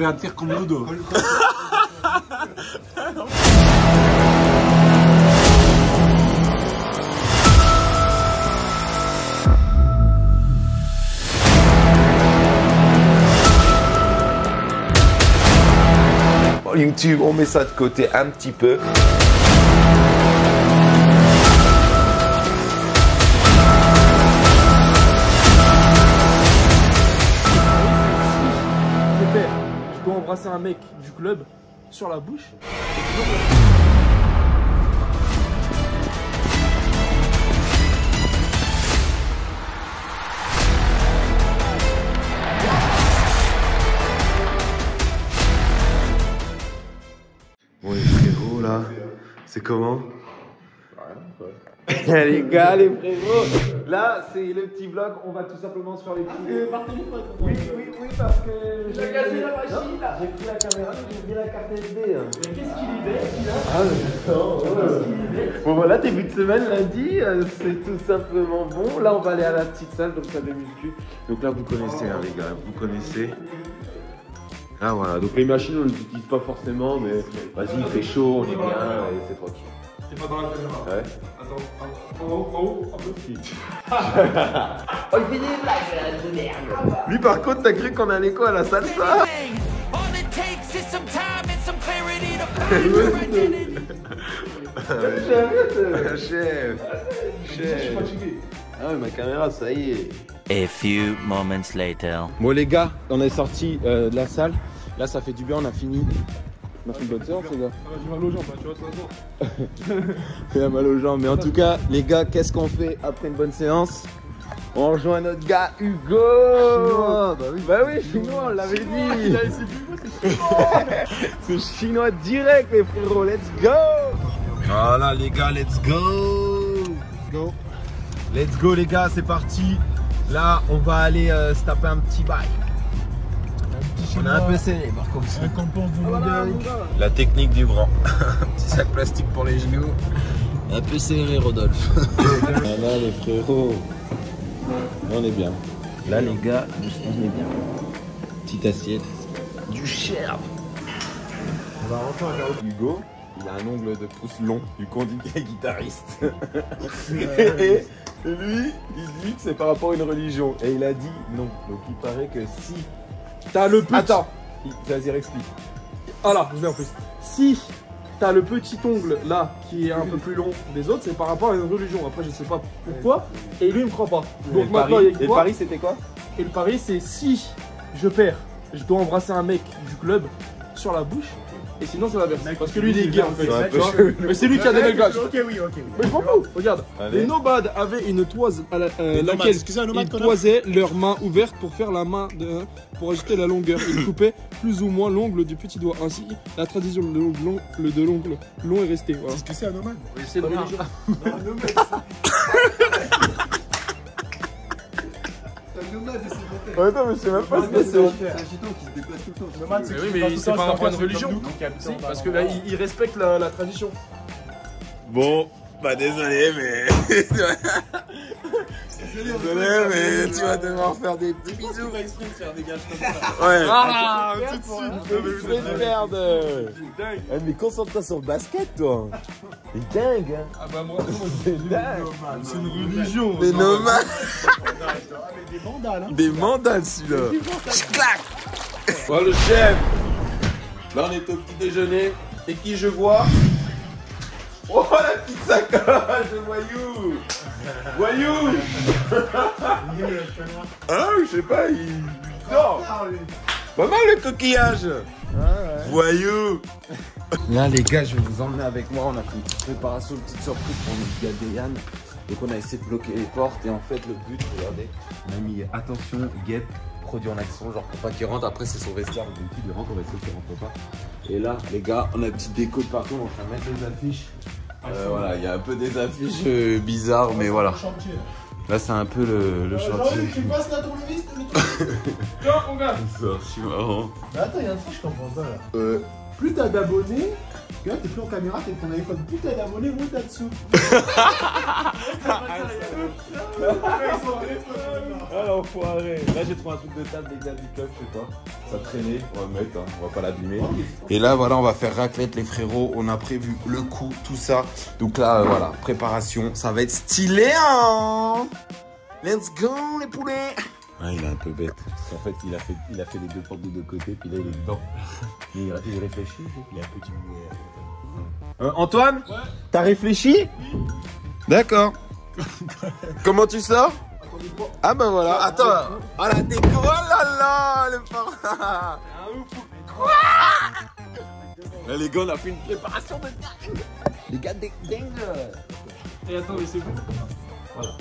à terre comme Ludo. YouTube, on met ça de côté un petit peu. Je dois embrasser un mec du club sur la bouche. Bon les frérots là, c'est comment? Les gars, les frérots, là c'est le petit vlog, on va tout simplement se faire les petits... Par téléphone. Oui, parce que... J'ai cassé la machine là. J'ai pris la caméra, j'ai mis la carte SD. Mais qu'est-ce qu'il est bête celui-là? Ah d'accord. Bon voilà, début de semaine, lundi, c'est tout simplement bon. Là on va aller à la petite salle, donc salle de muscu. Donc là vous connaissez hein, les gars, vous connaissez. Ah voilà, donc les machines on ne les utilise pas forcément, mais vas-y il fait chaud, on est bien et c'est tranquille. T'es pas dans la caméra. Ouais. Attends, en haut, un peu. Oh il fait des blagues de merde. Lui par contre t'as cru qu'on allait quoi à la salsa? Chef. Ah ouais ma caméra ça y est. A few moments later. Bon les gars, on est sorti de la salle. Là ça fait du bien, on a fini. On a fait une bonne séance les gars. J'ai mal aux jambes, tu vois, de toute façon. Il a mal aux jambes. Mais en tout cas, les gars, qu'est-ce qu'on fait après une bonne séance? On rejoint notre gars Hugo. Chinois, bah oui, chinois, on l'avait dit. C'est chinois direct les frérots, let's go. Voilà les gars, let's go. Let's go les gars, c'est parti. Là, on va aller se taper un petit bail. On a un peu serré par contre. La technique du grand. Un petit sac plastique pour les genoux. Un peu serré Rodolphe. Là les frérots. On est bien. Là les gars, on est bien. Petite assiette. Du cher. On va rentrer en Hugo, il a un ongle de pouce long. Du coup on dit qu'il est guitariste. Et lui, il dit que c'est par rapport à une religion. Et il a dit non. Donc il paraît que si... T'as le petit. Attends, vas-y explique. Ah là, je vais en plus. Si t'as le petit ongle là qui est un peu plus long des autres, c'est par rapport à une religion. Après, je sais pas pourquoi. Et lui, il me croit pas. Donc maintenant, il y a Et le pari c'était quoi? Et le pari, c'est si je perds, je dois embrasser un mec du club sur la bouche. Et sinon, c'est l'inverse. Parce que lui, il est gay en fait. Tu vois. Mais c'est lui qui a des belles gages. Ok, oui. Mais je m'en fous. Regarde. Allez. Les nomades avaient une toise à laquelle ils toisaient leurs mains ouvertes pour faire la main pour ajuster la longueur. Ils coupaient plus ou moins l'ongle du petit doigt. Ainsi, la tradition de l'ongle long est restée. Voilà. C'est ce que c'est un nomade. C'est une religion. Ouais, non, mais je sais même pas ce que c'est. C'est un gitan qui se déplace tout le temps. Nomade, c'est Oui, mais c'est par rapport à une religion. Si, parce que là, ils respectent la tradition. Bon, bah désolé, mais. Désolé, mais tu vas devoir faire des petits bisous. pas exprès de faire des gages comme ça. Ouais. Ah, tout de suite. Mais merde. Mais concentre-toi sur le basket, toi. C'est dingue, hein. Ah bah moi, C'est dingue. C'est une religion. Des nomades. Des mandales, hein. Des mandales, celui-là. Clac. Bon, le chef. Là, on est au petit déjeuner. Et qui je vois? Oh, la petite sacoche de voyou. Voyou. Ah, je sais pas, il... Non. Pas mal le coquillage. Voyou. Là, les gars, je vais vous emmener avec moi. On a fait une petite préparation, une petite surprise pour notre gars Deyan. Donc, on a essayé de bloquer les portes. Et en fait, le but, regardez, on a mis attention, guêpe, produit en action, genre pour pas qu'il rentre. Après, c'est son vestiaire. Donc, il rentre, on va essayer qu'il rentre pas. Et là, les gars, on a une petite déco de partout. On va mettre les affiches. Voilà, il y a un peu des affiches bizarres, mais voilà. Là, c'est un peu le chantier. Tu passes la tournevis, tiens, on regarde. C'est archi marrant. Mais attends, il y a un truc que je comprends pas là. Plus t'as d'abonnés, que là, t'es plus en caméra, t'es ton iPhone. Putain d'abonnés, où t'as dessous? Ah l'enfoiré. Là j'ai trouvé un truc de table des gars du club, je sais pas. Ça traînait, on va le mettre, hein. On va pas l'abîmer. Et là voilà, on va faire raclette les frérots. On a prévu le coup, tout ça. Donc là voilà, préparation, ça va être stylé hein. Let's go les poulets. Ah, il est un peu bête. En fait, il a fait les deux portes des deux côtés, puis là il est dedans. Il réfléchit, il est un petit peu. Antoine, ouais. T'as réfléchi? Oui. D'accord. Comment tu sors? Ah bah voilà, attends. Oh la déco, oh là là, le parrain. Quoi? Là les gars, on a fait une préparation de dingue. Les gars, dingue. Et attends, mais c'est bon. Voilà.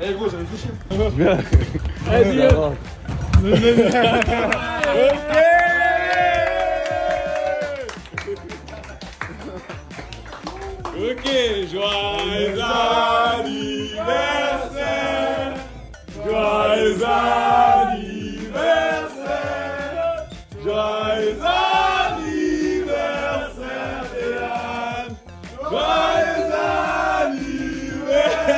Eh gros, j'ai réfléchi. Allez, ok, joyeux anniversaire, joyeux anniversaire, joyeux anniversaire, Théane, joyeux anniversaire.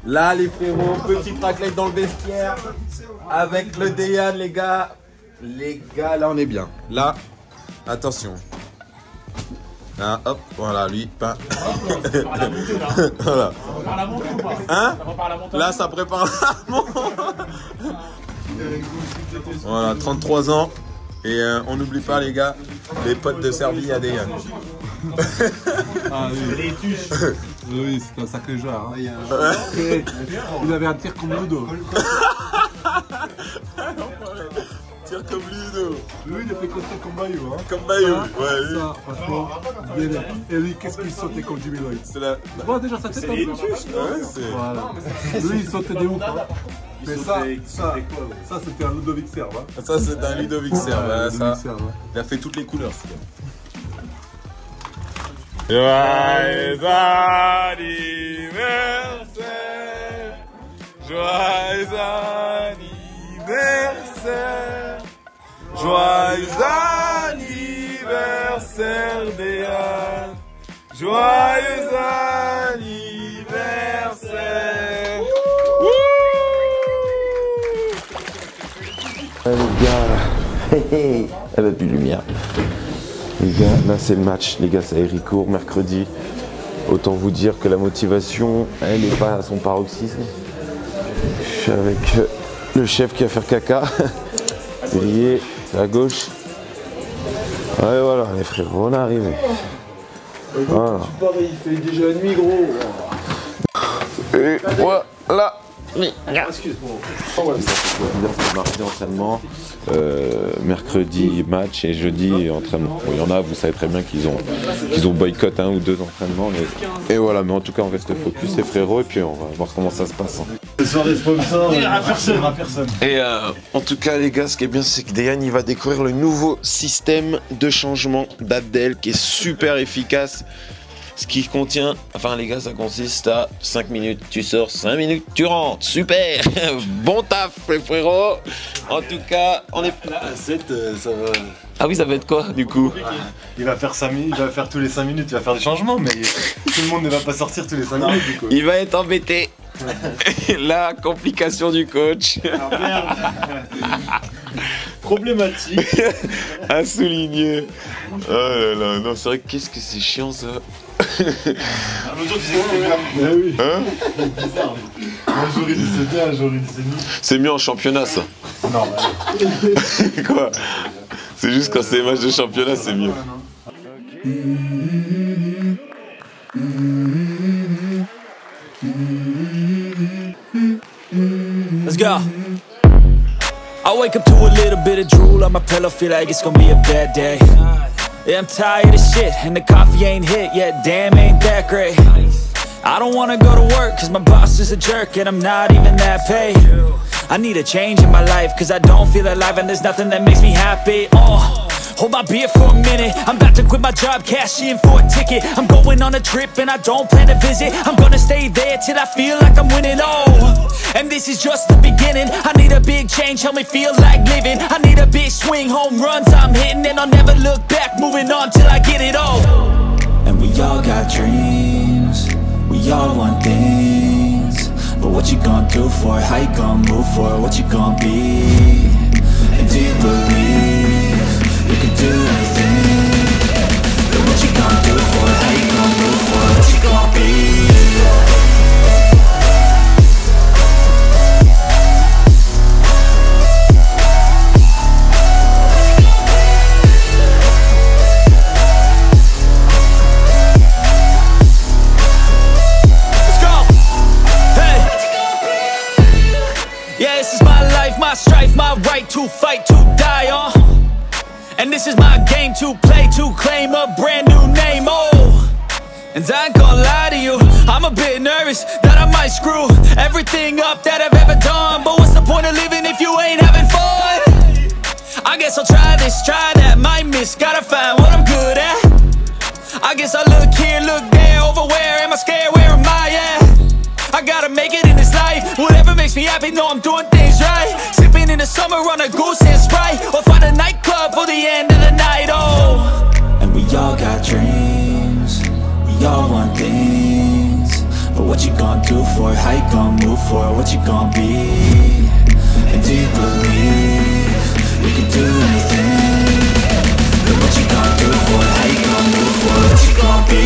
Là les frérots, petite raclette dans le vestiaire avec le Déane les gars. Les gars, là on est bien. Là, attention. Là, hop, voilà, lui, pas. Voilà. Hein? Là, ça prépare la montée. Voilà, 33 ans. Et on n'oublie pas, les gars, les potes de Serbie à Déane. Ah oui, oui, c'est un sacré joueur. Hein. Il avait un tir comme Ludo. Tire comme Ludo. Lui, il a fait comme Bayou. Hein. Comme Bayou, ouais. Ça, franchement, bien. Et lui, qu'est-ce qu'il sautait comme Jimmy Lloyd? C'est la. Tu vois déjà sa tête un peu. Ouais, c'est. Voilà. Lui, il sautait des ouf. Hein. Mais ça c'était un Ludovic Serve. Hein. Ça, c'est un Ludovic Serve. Ouais, ça. Serve, ouais. Il a fait toutes les couleurs, ce gars. Joyeux anniversaire, joyeux anniversaire, joyeux anniversaire Déane, joyeux anniversaire. Les gars, elle a plus de lumière. Les gars, là c'est le match, les gars, c'est à Héricourt, mercredi. Autant vous dire que la motivation, elle n'est pas à son paroxysme. Je suis avec le chef qui va faire caca. Grillé, c'est à gauche. Ouais, voilà, les frérots, on est arrivé. Voilà. Il fait déjà nuit, gros. Et voilà. Excuse-moi. Mardi entraînement, mercredi match et jeudi entraînement. Bon, il y en a, vous savez très bien qu'ils ont boycott 1 ou 2 entraînements. Mais... Et voilà, mais en tout cas on reste focus les frérots et puis on va voir comment ça se passe. Ce soir des sponsors, il n'y aura personne. Et en tout cas les gars, ce qui est bien c'est que Déane il va découvrir le nouveau système de changement d'Abdel qui est super efficace. Ce qui contient, enfin les gars, ça consiste à 5 minutes tu sors, 5 minutes tu rentres. Super. Bon taf les frérots. En tout cas, on est... Là, à 7, ça va... Ah oui, ça va être quoi du coup? Il va faire 5 minutes, il va faire tous les 5 minutes, il va faire des changements, mais tout le monde ne va pas sortir tous les 5 minutes du coup. Il va être embêté. La complication du coach. Ah merde. Problématique. À souligner. Oh là là, non, c'est vrai, qu'est-ce que c'est chiant ça. Un jour tu disais que c'était bien. Mais oui. Hein? C'est bizarre. Un jour il disait bien, un jour il disait nul. C'est mieux en championnat ça. Non. Quoi? C'est juste quand c'est des matchs de championnat, c'est mieux. Let's go. I wake up to a little bit of drool on my pillow, feel like it's gonna be a bad day. Yeah, I'm tired of shit, and the coffee ain't hit yet, damn, ain't that great. I don't wanna go to work, cause my boss is a jerk, and I'm not even that paid. I need a change in my life, cause I don't feel alive, and there's nothing that makes me happy. Hold my beer for a minute, I'm about to quit my job, cash in for a ticket. I'm going on a trip and I don't plan to visit. I'm gonna stay there till I feel like I'm winning, and this is just the beginning. I need a big change. change, help me feel like living. I need a big swing, home runs I'm hitting, and I'll never look back, moving on till I get it all. And we all got dreams, we all want things, but what you gonna do for it? How you gonna move for it? What you gonna be? And do you believe you can do anything? But what you gonna do for it? How you gonna move for it? What you gonna be? My strife, my right to fight, to die on. And this is my game to play, to claim a brand new name, oh. And I ain't gonna lie to you, I'm a bit nervous that I might screw everything up that I've ever done. But what's the point of living if you ain't having fun? I guess I'll try this, try that, might miss, gotta find what I'm good at. I guess I look here, look there, over where am I scared, where am I at? I gotta make it in this life, whatever makes me happy, know I'm doing things right. Sipping in the summer on a Goose and Sprite, or find a nightclub for the end of the night, oh. And we all got dreams, we all want things, but what you gonna do for it? How you gonna move for it? What you gonna be? And do you believe you can do anything? But what you gonna do for it? How you gonna move for it? What you gonna be?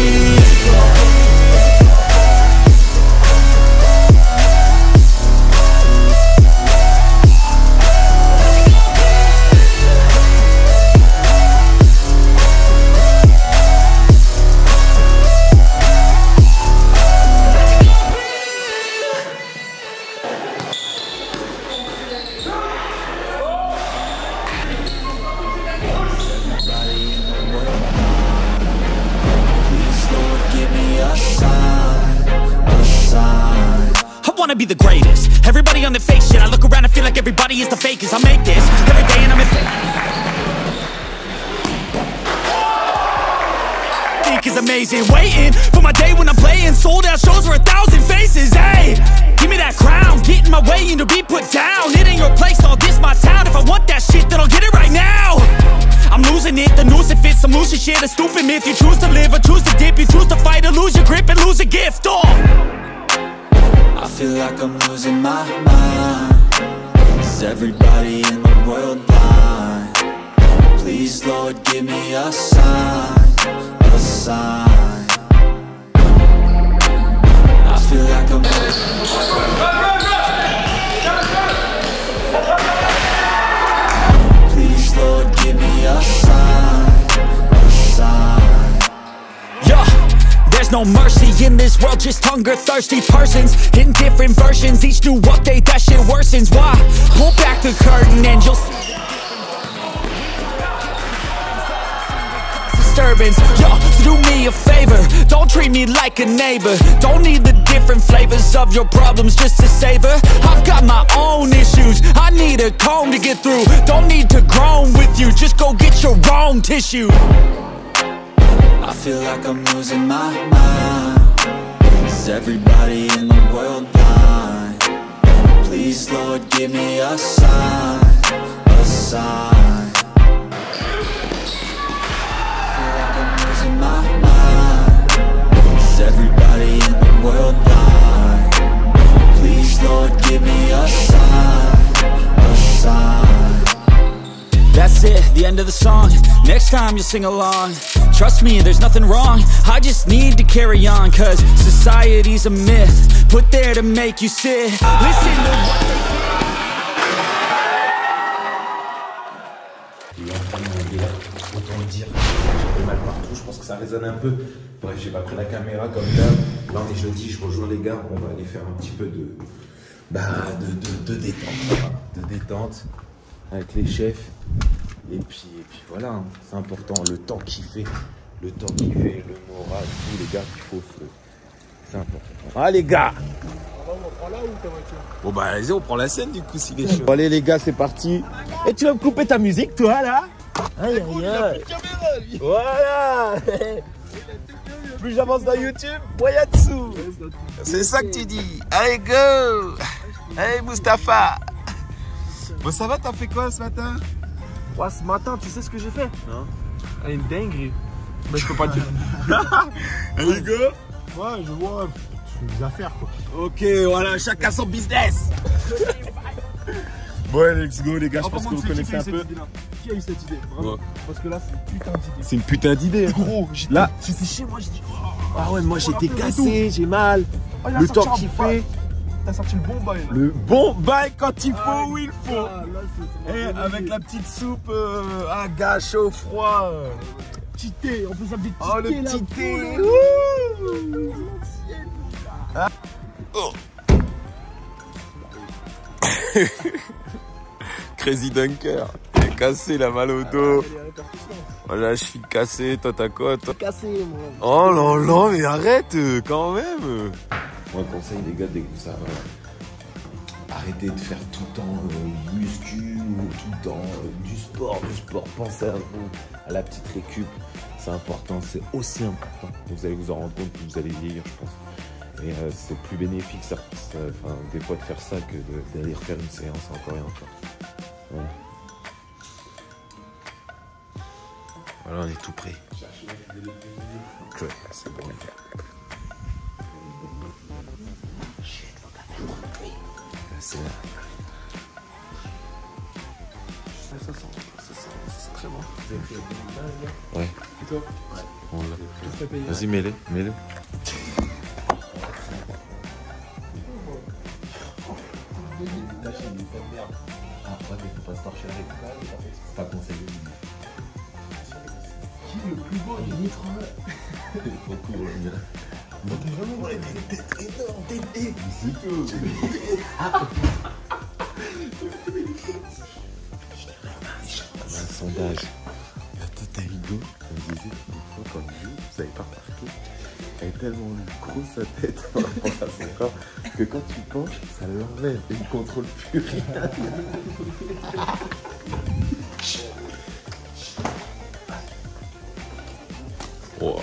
Be the greatest. Everybody on the fake shit. I look around and feel like everybody is the fakest. I make this every day and I'm in think is amazing. Waiting for my day when I'm playing sold out shows for 1,000 faces. Hey, give me that crown, get in my way and to be put down. It ain't your place, all this my town. If I want that shit, then I'll get it right now. I'm losing it, the noose it fits. Some losing shit, a stupid myth. You choose to live or choose to dip. You choose to fight or lose your grip and lose a gift. Oh, I feel like I'm losing my mind. Is everybody in the world blind? Please, Lord, give me a sign, a sign. I feel like I'm please, Lord, give me a sign, a sign. Yeah. There's no mercy in this world, just hunger-thirsty persons in different versions. Each new update, that shit worsens. Why? Pull back the curtain and you'll see disturbance. Yo, so do me a favor, don't treat me like a neighbor. Don't need the different flavors of your problems just to savor. I've got my own issues, I need a comb to get through. Don't need to groan with you, just go get your own tissue. I feel like I'm losing my mind. Is everybody in the world blind? Please, Lord, give me a sign, a sign. I feel like I'm losing my mind. Is everybody in the world blind? Please, Lord, give me a sign, a sign. That's it, the end of the song. Next time you'll sing along. Trust me, there's nothing wrong. I just need to carry on, cause society's a myth put there to make you sit. Listen to what they autant dire, j'ai mal partout, je pense que ça résonne un peu. Bref, j'ai pas pris la caméra comme d'hab. Là on est jeudi, je rejoins les gars, on va aller faire un petit peu de détente. De détente avec les chefs. Et puis voilà, hein, c'est important, le temps qu'il fait, le moral, tous les gars qu'il faut, c'est important. Ah les gars! On prend là ou ta voiture? Bon bah allez-y, on prend la scène du coup s'il est chaud. Bon allez les gars, c'est parti. Et tu vas me couper ta musique toi là? Aïe aïe aïe. Voilà. Plus j'avance dans YouTube, moins y'a dessous. C'est ça que tu dis. Allez go. Allez Mustapha. Bon, ça va, t'as fait quoi ce matin? Ouais, ce matin, tu sais ce que j'ai fait? Non. Une dinguerie. Mais je peux pas dire. Les gars? Ouais, je vois. Des affaires quoi. Ok, voilà, chacun son business. Bon, let's go les gars, je pense que vous connaissez un peu. Qui a eu cette idée? Vraiment. Parce que là, c'est une putain d'idée. C'est une putain d'idée. Gros, là, j'étais chez moi, j'ai dit. Ah ouais, moi j'étais cassé, j'ai mal. Le temps qu'il fait. T'as sorti le bon bail là. Le bon bail quand il faut, où il faut. Là, Et avec la petite soupe à gars chaud, froid. Petit thé, on fait ça des petits oh, le petit thé. Ah. Oh. Crazy Dunker, il est cassé, la mal au dos. Voilà, je suis cassé, toi t'as quoi toi? Cassé moi. Oh là là, mais arrête quand même. Moi conseille les gars, dès que ça va, arrêtez de faire tout le temps muscu ou tout le temps du sport. Pensez à la petite récup, c'est important, c'est aussi important. Vous allez vous en rendre compte que vous allez vieillir, je pense. Et c'est plus bénéfique des fois de faire ça que d'aller refaire une séance encore et encore. Voilà. Voilà, on est tout prêt. Okay, c'est bon les gars. C'est là. Ça sent très bon. Ouais. Et toi? Ouais. Vas-y, mets-le. Ah ouais, mais faut pas se torcher avec ça, c'est pas conseillé. Qui est le plus beau du Nitro? Trop cool, le gars. T'es vraiment énorme, t'es c'est tout. Un sondage. La tête à Hugo, comme je disais, des fois quand il joue, vous savez pas remarqué, elle est tellement grosse sa tête par rapport à son corps que quand tu penches, ça l'enlève et il contrôle plus rien. Wow.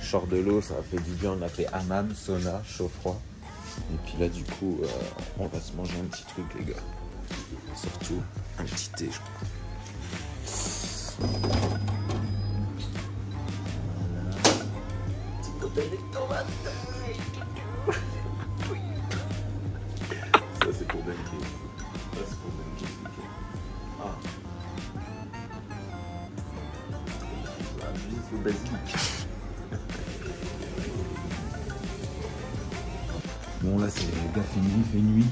Je sors de l'eau, ça a fait du bien, on a fait hammam, sauna, chaud-froid. Et puis là du coup, on va se manger un petit truc les gars. Surtout un petit thé je crois. Petit potel de tomate. Ça c'est pour Benké. Ça c'est pour Benké. Ah. C'est le basilic. Bon là c'est les gars, fait nuit.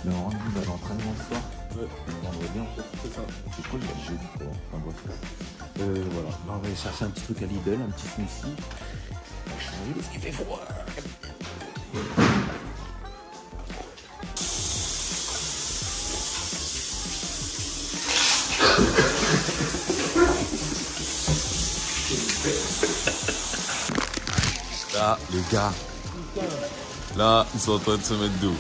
Mais on rendez-vous à l'entraînement ce soir. Ouais. Le vendredi en fait. C'est ça. C'est quoi le jeudi quoi. Enfin bref. Voilà. Là, on va aller chercher un petit truc à Lidl, un petit smoothie. On va changer parce qu'il fait froid. Là, les gars. Là, ils sont en train de se mettre d'eau.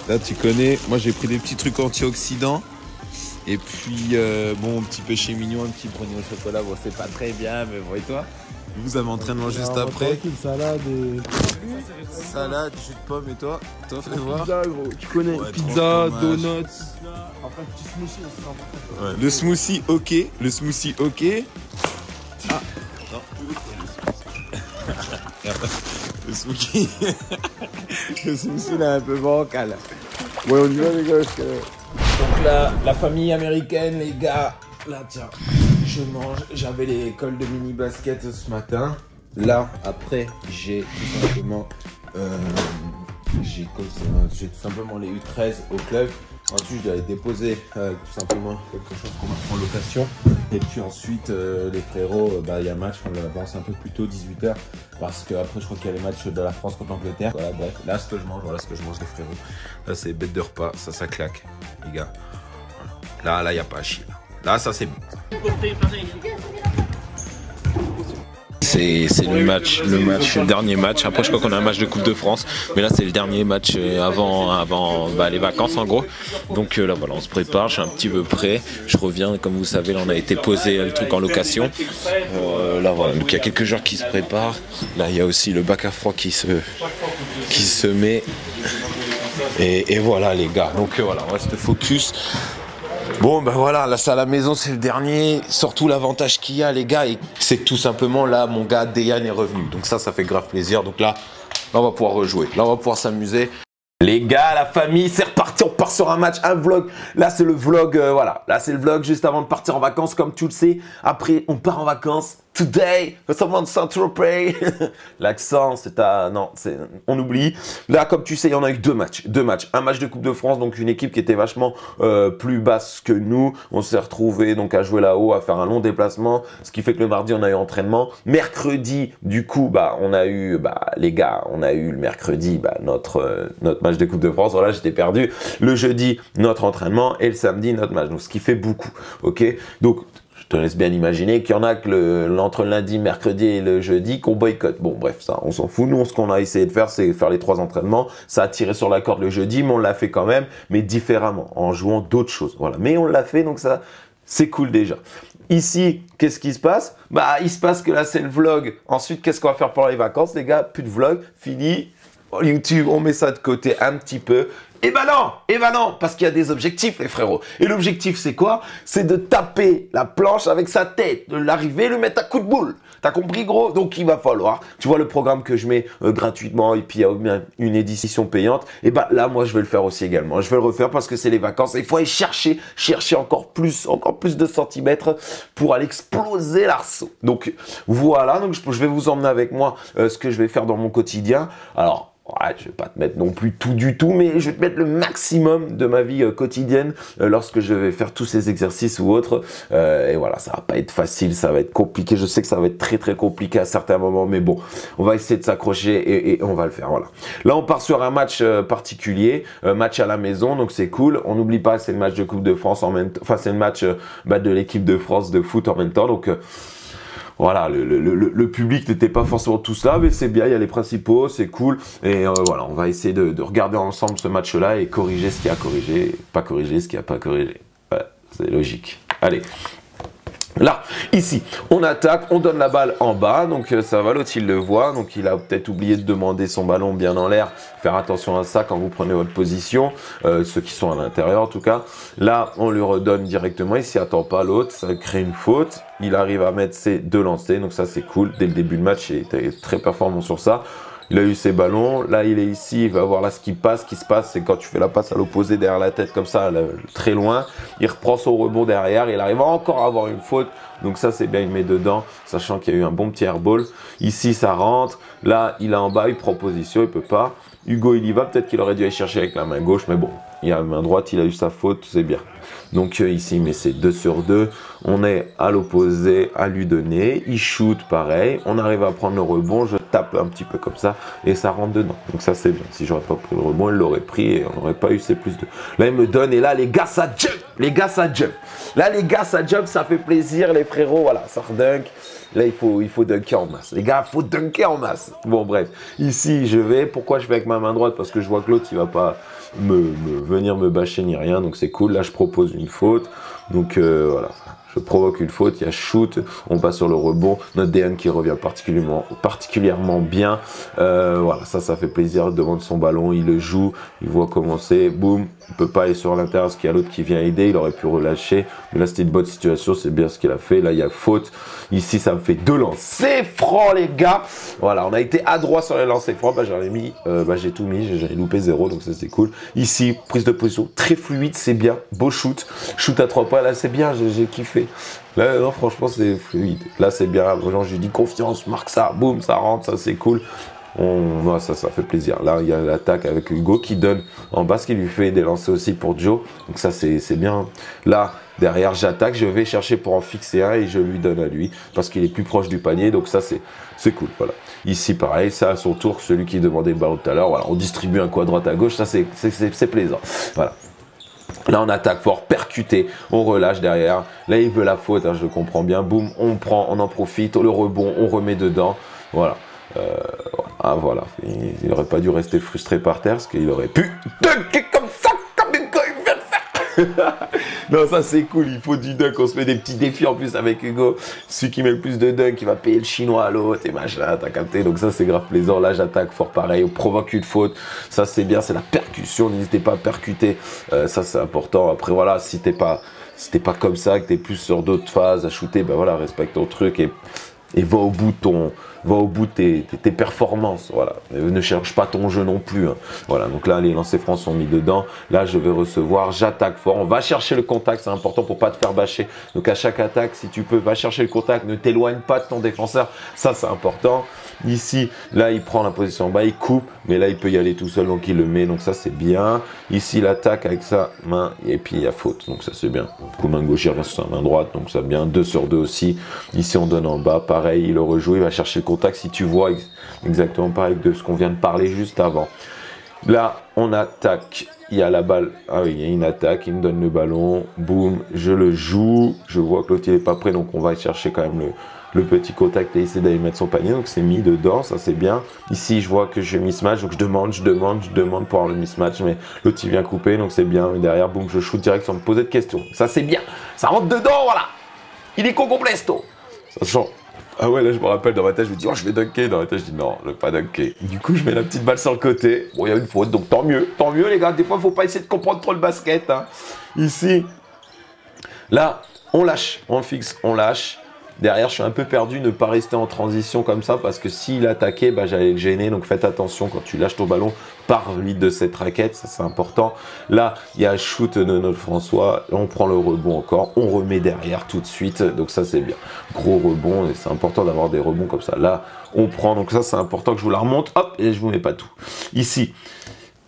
Là, tu connais, moi j'ai pris des petits trucs antioxydants. Et puis, bon, un petit péché mignon, un petit brownie au chocolat. Bon, c'est pas très bien, mais bon, et toi? Vous avez entraînement juste après. Une salade et... Salade, jus de pomme, et toi? Toi, fais voir. Pizza, gros. Tu connais, ouais, pizza, donuts. Après, petit smoothie, c'est important. Ouais. Le smoothie, ok. Le smoothie, ok. Ah, non. Le smoothie. Le smoothie, là, un peu bancal. Ouais, on y va, les gars. Donc là, la famille américaine, les gars. Là, tiens, je mange. J'avais l'école de mini basket ce matin. Là, après, j'ai tout simplement, j'ai tout simplement les U13 au club. Ensuite, je dois aller déposer tout simplement quelque chose qu'on va prendre en location. Et puis ensuite, les frérots, il y a un match, on avance un peu plus tôt, 18h. Parce qu'après, je crois qu'il y a les matchs de la France contre l'Angleterre. Voilà, bref, là, ce que je mange, voilà ce que je mange, les frérots. Là, c'est bête de repas, ça claque, les gars. Voilà. Là, il n'y a pas à chier. Là, ça, c'est bon. C'est le dernier match. Après, je crois qu'on a un match de Coupe de France. Mais là, c'est le dernier match avant les vacances, en gros. Donc là, voilà, on se prépare. Je suis un petit peu prêt. Je reviens. Comme vous savez, là, on a été posé le truc en location. Là, voilà. Donc, il y a quelques joueurs qui se préparent. Là, il y a aussi le bac à froid qui se met. Et voilà les gars, donc voilà, on reste focus. Bon ben voilà, là c'est à la maison, c'est le dernier. Surtout l'avantage qu'il y a les gars, c'est que tout simplement là mon gars Dejan est revenu. Donc ça fait grave plaisir. Donc là on va pouvoir rejouer, là on va pouvoir s'amuser. Les gars, la famille, c'est reparti, on part sur un match, un vlog. Là, c'est le vlog, voilà. Là, c'est le vlog juste avant de partir en vacances, comme tu le sais. Après, on part en vacances. Today, someone Saint-Tropez. L'accent, c'est à... Non, on oublie. Là, comme tu sais, il y en a eu deux matchs. Un match de Coupe de France, donc une équipe qui était vachement plus basse que nous. On s'est retrouvés donc à jouer là-haut, à faire un long déplacement. Ce qui fait que le mardi, on a eu entraînement. Mercredi, du coup, bah, on a eu, les gars, on a eu le mercredi, notre match de Coupe de France. Voilà, j'étais perdu. Le jeudi, notre entraînement. Et le samedi, notre match. Donc, ce qui fait beaucoup. Ok? Donc, je te laisse bien imaginer qu'il y en a que entre le lundi, mercredi et le jeudi qu'on boycotte. Bon, bref, ça, on s'en fout. Nous, ce qu'on a essayé de faire, c'est faire les 3 entraînements. Ça a tiré sur la corde le jeudi, mais on l'a fait quand même, mais différemment, en jouant d'autres choses. Voilà. Mais on l'a fait, donc ça, c'est cool déjà. Ici, qu'est-ce qui se passe? Bah, il se passe que là, c'est le vlog. Ensuite, qu'est-ce qu'on va faire pendant les vacances, les gars? Plus de vlog, fini. YouTube, on met ça de côté un petit peu. Eh ben non, parce qu'il y a des objectifs, les frérots. Et l'objectif, c'est quoi? C'est de taper la planche avec sa tête, de l'arriver, le mettre à coup de boule. T'as compris, gros? Donc, il va falloir, tu vois le programme que je mets gratuitement, et puis il y a une édition payante. Et ben là, moi, je vais le faire aussi également. Je vais le refaire parce que c'est les vacances. Et il faut aller chercher encore plus de centimètres pour aller exploser l'arceau. Donc, voilà. Donc, je vais vous emmener avec moi ce que je vais faire dans mon quotidien. Alors, ouais, je vais pas te mettre non plus tout du tout, mais je vais te mettre le maximum de ma vie quotidienne lorsque je vais faire tous ces exercices ou autres. Et voilà, ça va pas être facile, ça va être compliqué. Je sais que ça va être très très compliqué à certains moments, mais bon, on va essayer de s'accrocher et on va le faire. Voilà. Là, on part sur un match particulier, match à la maison, donc c'est cool. On n'oublie pas, c'est le match de Coupe de France en même temps. Enfin, c'est le match de l'équipe de France de foot en même temps, donc. Voilà, le public n'était pas forcément tous là, mais c'est bien, il y a les principaux, c'est cool. Et voilà, on va essayer de regarder ensemble ce match-là et corriger ce qu'il y a à corriger, pas corriger ce qu'il n'y a pas à corriger. Ouais, c'est logique. Allez. Là, ici, on attaque, on donne la balle en bas, donc ça va, l'autre il le voit, donc il a peut-être oublié de demander son ballon bien en l'air, faire attention à ça quand vous prenez votre position, ceux qui sont à l'intérieur en tout cas. Là, on lui redonne directement, il s'y attend pas l'autre, ça crée une faute, il arrive à mettre ses 2 lancers, donc ça c'est cool, dès le début de match, il était très performant sur ça. Il a eu ses ballons, là il est ici, il va voir là ce qui se passe, c'est quand tu fais la passe à l'opposé derrière la tête comme ça, très loin, il reprend son rebond derrière, il arrive encore à avoir une faute, donc ça c'est bien, il met dedans, sachant qu'il y a eu un bon petit airball. Ici ça rentre, là il est en bas, il prend position, il peut pas. Hugo il y va, peut-être qu'il aurait dû aller chercher avec la main gauche, mais bon, il a la main droite, il a eu sa faute, c'est bien. Donc ici, mais c'est 2 sur 2. On est à l'opposé, à lui donner. Il shoot pareil. On arrive à prendre le rebond. Je tape un petit peu comme ça et ça rentre dedans. Donc ça, c'est bien. Si j'aurais pas pris le rebond, il l'aurait pris et on n'aurait pas eu ces plus 2. Là, il me donne et là, les gars, ça jump. Les gars, ça jump. Là, les gars, ça jump. Ça fait plaisir, les frérots. Voilà, ça redunk. Là, il faut dunker en masse. Les gars, il faut dunker en masse. Bon, bref. Ici, je vais. Pourquoi je fais avec ma main droite? Parce que je vois que l'autre, il va pas venir me bâcher ni rien. Donc, c'est cool. Là, je propose une faute. Donc, voilà. Je provoque une faute, il y a shoot, on passe sur le rebond, notre DN qui revient particulièrement bien. Voilà, ça fait plaisir, il demande son ballon, il le joue, il voit commencer, boum, il peut pas aller sur l'intérieur parce qu'il y a l'autre qui vient aider, il aurait pu relâcher, mais là c'était une bonne situation, c'est bien ce qu'il a fait, là il y a faute, ici ça me fait 2 lancers francs les gars. Voilà, on a été adroit sur les lancers francs, j'en ai mis, j'ai tout mis, j'ai loupé 0, donc ça c'est cool. Ici, prise de position très fluide, c'est bien, beau shoot à 3 points, là c'est bien, j'ai kiffé. Là, non, franchement, c'est fluide. Là, c'est bien. Genre, je lui dis confiance, marque ça, boum, ça rentre, ça c'est cool. Ça fait plaisir. Là, il y a l'attaque avec Hugo qui donne en bas, ce qui lui fait des lancers aussi pour Joe. Donc ça, c'est bien. Là, derrière, j'attaque, je vais chercher pour en fixer un et je lui donne à lui parce qu'il est plus proche du panier. Donc ça, c'est cool. Voilà. Ici, pareil, ça à son tour, celui qui demandait le ballon tout à l'heure. Voilà, on distribue un coup à droite à gauche. Ça, c'est plaisant. Voilà. Là, on attaque fort, percuté, on relâche derrière. Là, il veut la faute, hein, je comprends bien. Boum, on prend, on en profite. Le rebond, on remet dedans. Voilà. Voilà. Il n'aurait pas dû rester frustré par terre parce qu'il aurait pu dunker comme ça, comme il vient de faire. Non, ça c'est cool, il faut du dunk, on se met des petits défis en plus avec Hugo. Celui qui met le plus de dunk, il va payer le chinois à l'autre et machin, t'as capté. Donc ça c'est grave plaisant, là j'attaque fort pareil, on provoque une faute. Ça c'est bien, c'est la percussion, n'hésitez pas à percuter, ça c'est important. Après voilà, si t'es pas comme ça, que t'es plus sur d'autres phases à shooter, ben voilà, respecte ton truc et va au bout de tes performances, voilà. Ne cherche pas ton jeu non plus, hein. Voilà, donc là, les lancers francs sont mis dedans. Là, je vais recevoir, j'attaque fort. On va chercher le contact, c'est important pour pas te faire bâcher. Donc à chaque attaque, si tu peux, va chercher le contact, ne t'éloigne pas de ton défenseur. Ça, c'est important. Ici, là, il prend la position en bas, il coupe, mais là, il peut y aller tout seul, donc il le met. Donc ça, c'est bien. Ici, l'attaque avec sa main, et puis il y a faute. Donc ça, c'est bien. Du coup, main gauche, il reste sur sa main droite, donc ça, bien. 2 sur 2 aussi. Ici, on donne en bas, pareil, il le rejoue, il va chercher le contact. Si tu vois exactement pareil de ce qu'on vient de parler juste avant. Là, on attaque. Il y a la balle. Ah oui, il y a une attaque. Il me donne le ballon. Boum, je le joue. Je vois que l'autre, il n'est pas prêt, donc on va chercher quand même le petit contact et essayer d'aller mettre son panier. Donc c'est mis dedans, ça c'est bien. Ici, je vois que j'ai mismatch, donc je demande pour avoir le mismatch, mais l'autre il vient couper, donc c'est bien. Et derrière, boum, je shoot direct sans me poser de questions. Ça c'est bien. Ça rentre dedans, voilà. Il est complesto. Ça change. Ah ouais, là je me rappelle dans ma tête, je me dis oh je vais dunker, dans ma tête je dis non, je vais pas dunker. Du coup je mets la petite balle sur le côté, bon il y a une faute, donc tant mieux les gars, des fois faut pas essayer de comprendre trop le basket, hein. Ici, là on lâche, on fixe, on lâche. Derrière, je suis un peu perdu, ne pas rester en transition comme ça parce que s'il attaquait, bah, j'allais le gêner. Donc faites attention quand tu lâches ton ballon, par vite de cette raquette, ça c'est important. Là, il y a un shoot de notre François, on prend le rebond encore, on remet derrière tout de suite. Donc ça c'est bien, gros rebond et c'est important d'avoir des rebonds comme ça. Là, on prend, donc ça c'est important que je vous la remonte, hop, et je vous mets pas tout. Ici,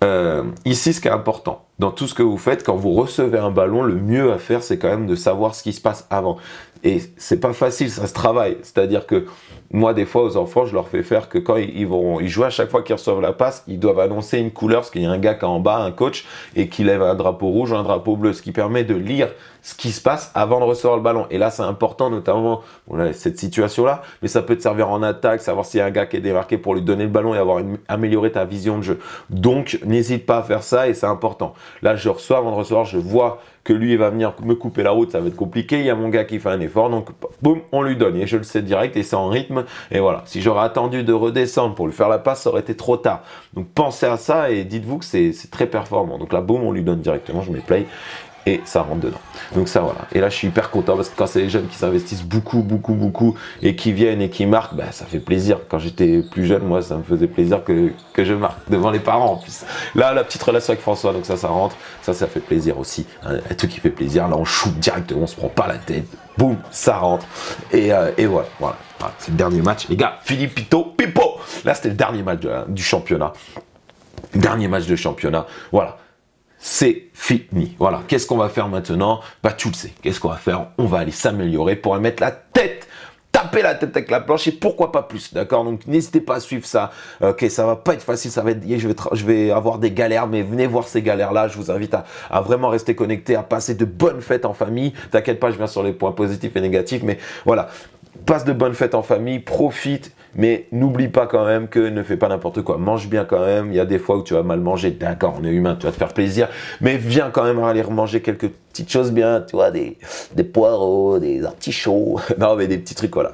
ce qui est important, dans tout ce que vous faites, quand vous recevez un ballon, le mieux à faire, c'est quand même de savoir ce qui se passe avant. Et c'est pas facile, ça se travaille. C'est-à-dire que moi, des fois, aux enfants, je leur fais faire que quand ils jouent, à chaque fois qu'ils reçoivent la passe, ils doivent annoncer une couleur, parce qu'il y a un gars qui est en bas, un coach, et qui lève un drapeau rouge ou un drapeau bleu, ce qui permet de lire ce qui se passe avant de recevoir le ballon. Et là, c'est important, notamment, bon, là, cette situation-là, mais ça peut te servir en attaque, savoir s'il y a un gars qui est démarqué pour lui donner le ballon et améliorer ta vision de jeu. Donc, n'hésite pas à faire ça et c'est important. Là, je reçois, avant de recevoir, je vois que lui, il va venir me couper la route, ça va être compliqué. Il y a mon gars qui fait un effort, donc boum, on lui donne. Et je le sais direct et c'est en rythme. Et voilà, si j'aurais attendu de redescendre pour lui faire la passe, ça aurait été trop tard. Donc pensez à ça et dites-vous que c'est très performant. Donc là, boum, on lui donne directement, je mets play. Et ça rentre dedans. Donc ça voilà. Et là je suis hyper content parce que quand c'est les jeunes qui s'investissent beaucoup et qui viennent et qui marquent, bah, ça fait plaisir. Quand j'étais plus jeune, moi ça me faisait plaisir que je marque devant les parents en plus. Là la petite relation avec François, donc ça rentre. Ça fait plaisir aussi. Un truc qui fait plaisir. Là on shoot directement, on se prend pas la tête. Boum, ça rentre. Et voilà. C'est le dernier match. Les gars, Filipito Pipo. Là c'était le dernier match du championnat. Dernier match de championnat. Voilà. C'est fini. Voilà. Qu'est-ce qu'on va faire maintenant? Bah, tu le sais. Qu'est-ce qu'on va faire? On va aller s'améliorer pour mettre la tête, taper la tête avec la planche et pourquoi pas plus. D'accord? Donc, n'hésitez pas à suivre ça. Ok, ça va pas être facile. Ça va être, je vais avoir des galères, mais venez voir ces galères-là. Je vous invite à vraiment rester connecté, à passer de bonnes fêtes en famille. T'inquiète pas, je viens sur les points positifs et négatifs, mais voilà. Passe de bonnes fêtes en famille, profite, mais n'oublie pas quand même que ne fais pas n'importe quoi. Mange bien quand même, il y a des fois où tu vas mal manger, d'accord, on est humain, tu vas te faire plaisir, mais viens quand même aller remanger quelques petites choses bien, tu vois, des poireaux, des artichauts, non mais des petits trucs, voilà.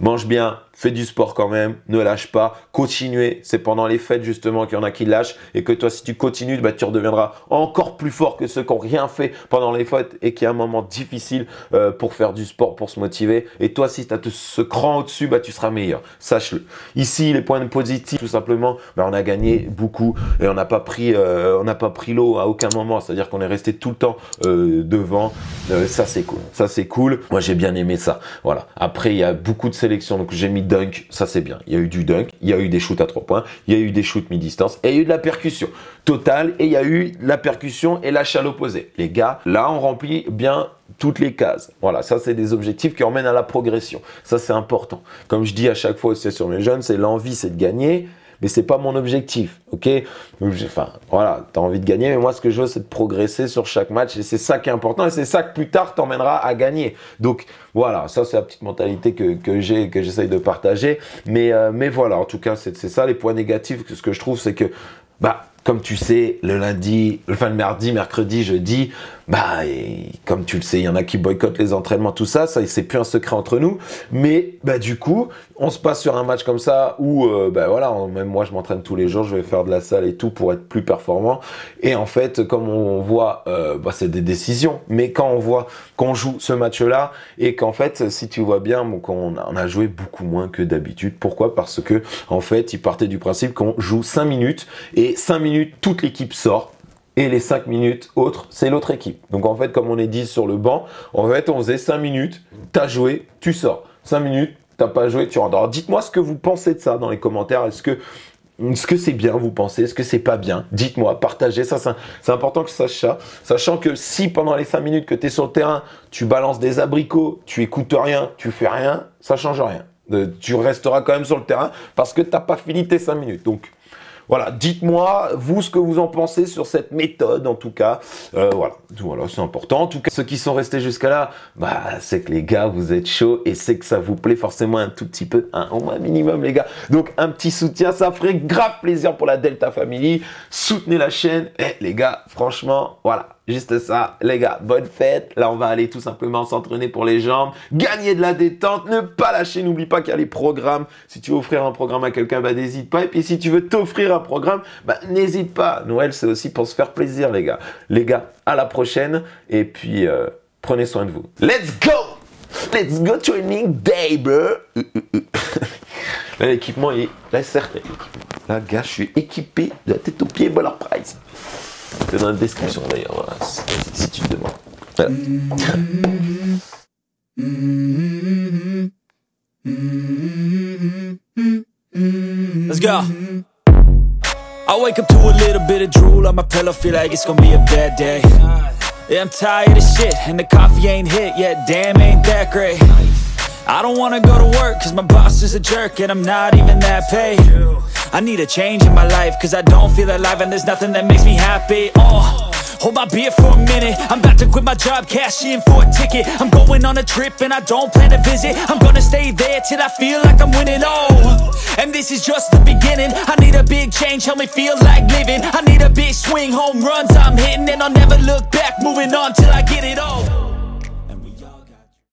Mange bien, fais du sport quand même, ne lâche pas, continuez, c'est pendant les fêtes justement qu'il y en a qui lâchent et que toi si tu continues, bah, tu redeviendras encore plus fort que ceux qui n'ont rien fait pendant les fêtes et qui a un moment difficile pour faire du sport, pour se motiver. Et toi si tu as ce cran au-dessus, bah, tu seras meilleur, sache-le. Ici les points positifs, tout simplement, bah, on a gagné beaucoup et on n'a pas pris l'eau à aucun moment, c'est-à-dire qu'on est resté tout le temps devant, ça c'est cool, ça c'est cool, moi j'ai bien aimé ça, voilà. Après il y a beaucoup de sélections, donc j'ai mis dunk, ça c'est bien, il y a eu du dunk, il y a eu des shoots à 3 points, il y a eu des shoots mi-distance et il y a eu de la percussion totale et il y a eu la percussion et lâche à l'opposé. Les gars, là on remplit bien toutes les cases. Voilà, ça c'est des objectifs qui emmènent à la progression, ça c'est important. Comme je dis à chaque fois aussi sur mes jeunes, c'est l'envie, c'est de gagner, mais c'est pas mon objectif, ok? Enfin, voilà, tu as envie de gagner, mais moi, ce que je veux, c'est de progresser sur chaque match, et c'est ça qui est important, et c'est ça que plus tard t'emmènera à gagner. Donc, voilà, ça, c'est la petite mentalité que j'essaye de partager, mais voilà, en tout cas, c'est ça, les points négatifs, ce que je trouve, c'est que, bah, comme tu sais, le lundi, enfin le mardi, mercredi, jeudi, bah, comme tu le sais, il y en a qui boycottent les entraînements, tout ça, c'est plus un secret entre nous. Mais bah, du coup, on se passe sur un match comme ça où, bah, voilà, même moi je m'entraîne tous les jours, je vais faire de la salle et tout pour être plus performant. Et en fait, comme on voit, bah, c'est des décisions. Mais quand on voit qu'on joue ce match-là et qu'en fait, si tu vois bien, bon, on a joué beaucoup moins que d'habitude. Pourquoi? Parce que en fait, ils partaient du principe qu'on joue 5 minutes et 5 minutes, toute l'équipe sort. Et les 5 minutes autres, c'est l'autre équipe. Donc en fait, comme on est dit sur le banc, en fait, on faisait 5 minutes, t'as joué, tu sors. 5 minutes, t'as pas joué, tu rentres. Alors dites-moi ce que vous pensez de ça dans les commentaires. Est-ce que c'est bien, vous pensez? Est-ce que c'est pas bien? Dites-moi, partagez ça. C'est important que ça sache ça. Sachant que si pendant les 5 minutes que tu es sur le terrain, tu balances des abricots, tu écoutes rien, tu fais rien, ça change rien. Tu resteras quand même sur le terrain parce que t'as pas fini tes 5 minutes. Donc voilà, dites-moi, vous, ce que vous en pensez sur cette méthode, en tout cas. Voilà, c'est important. En tout cas, ceux qui sont restés jusqu'à là, bah, c'est que les gars, vous êtes chauds et c'est que ça vous plaît forcément un tout petit peu, au moins minimum, les gars. Donc, un petit soutien, ça ferait grave plaisir pour la Delta Family. Soutenez la chaîne. Et les gars, franchement, voilà. Juste ça, les gars, bonne fête. Là, on va aller tout simplement s'entraîner pour les jambes, gagner de la détente, ne pas lâcher. N'oublie pas qu'il y a les programmes. Si tu veux offrir un programme à quelqu'un, bah, n'hésite pas. Et puis, si tu veux t'offrir un programme, bah, n'hésite pas. Noël, c'est aussi pour se faire plaisir, les gars. Les gars, à la prochaine. Et puis, prenez soin de vous. Let's go! Let's go training day, bro! Là, l'équipement est... Là, certes, là, gars, je suis équipé de la tête aux pieds, Baller Price. C'est dans la description d'ailleurs, voilà, si tu te demandes. Voilà. Let's go. I wake up to a little bit of drool on my pillow, feel like it's gonna be a bad day. Yeah, I'm tired of shit, and the coffee ain't hit yet, damn, ain't that great. I don't wanna go to work, cause my boss is a jerk, and I'm not even that paid. I need a change in my life, cause I don't feel alive, and there's nothing that makes me happy. Hold my beer for a minute, I'm about to quit my job, cash in for a ticket. I'm going on a trip and I don't plan to visit. I'm gonna stay there till I feel like I'm winning, and this is just the beginning. I need a big change, help me feel like living. I need a big swing, home runs I'm hitting, and I'll never look back, moving on till I get it all.